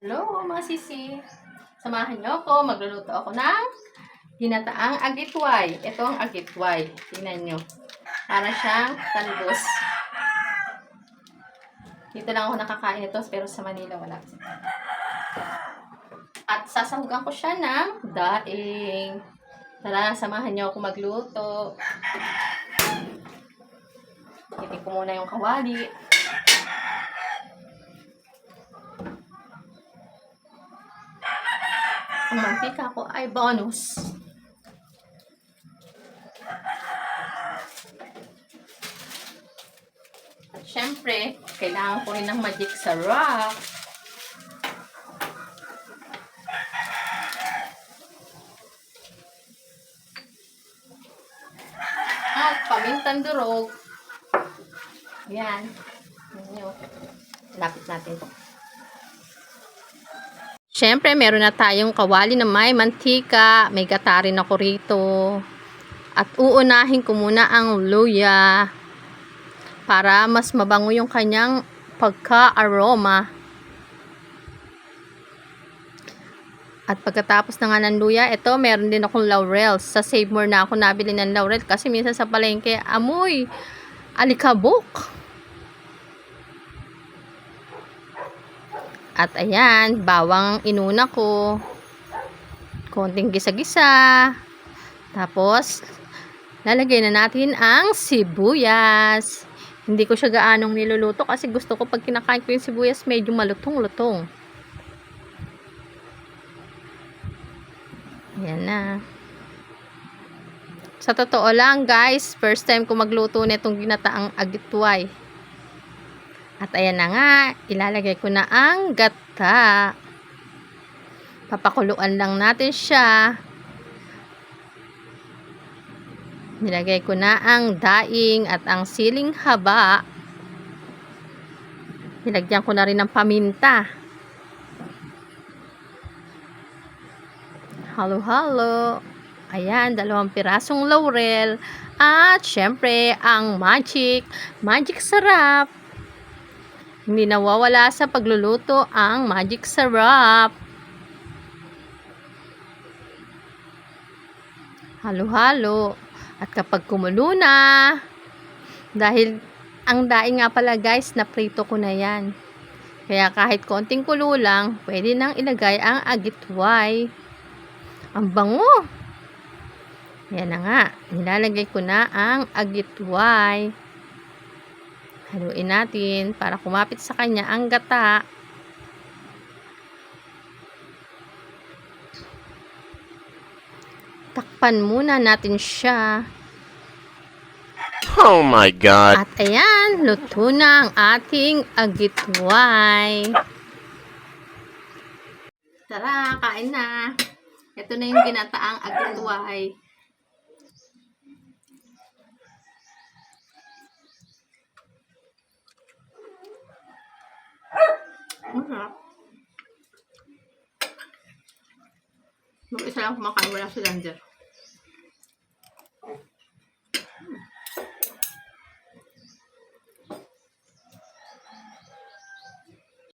Hello mga sisi! Samahan niyo ako, magluluto ako ng ginataang agitway. Ito ang agitway. Tingnan niyo. Para siyang talbos. Dito lang ako nakakain ito, pero sa Manila wala. At sasahugan ko siya ng daing. Tara, samahan niyo ako magluto. Titik ko muna yung kawali. Ang mantika ko ay bonus. At syempre, kailangan ko rin ng magic sarap. At pamintang durog. Yan. Lapit natin ito. Siyempre, meron na tayong kawali na may mantika. May gata rin ako rito. At uunahin ko muna ang luya para mas mabango yung kanyang pagka-aroma. At pagkatapos na nga ng luya, ito meron din akong laurel. Sa Save More na ako nabili ng laurel kasi minsan sa palengke, amoy alikabok. At ayan, bawang inuna ko. Konting gisa-gisa. Tapos, lalagay na natin ang sibuyas. Hindi ko siya gaanong niluluto kasi gusto ko pag kinakain ko yung sibuyas medyo malutong-lutong. Ayan na. Sa totoo lang guys, first time ko magluto nitong ginataang agitway. At ayan na nga, ilalagay ko na ang gata. Papakuluan lang natin siya. Nilagay ko na ang daing at ang siling haba. Nilagyan ko na rin ng paminta. Halo-halo. Ayan, 2 pirasong laurel. At syempre, ang magic sarap. Hindi nawawala sa pagluluto ang magic sarap. Halo-halo. At kapag kumulo na, dahil ang daing nga pala guys, naprito ko na yan. Kaya kahit konting kulo lang, pwede nang ilagay ang agitway. Ang bango. Yan na nga. Nilalagay ko na ang agitway. Haluin natin para kumapit sa kanya ang gata. Takpan muna natin siya. Oh my God! At ayan, luto na ang ating agitway. Tara, kain na. Ito na yung ginataang agitway. Yung isa lang kumakain, wala si Lander.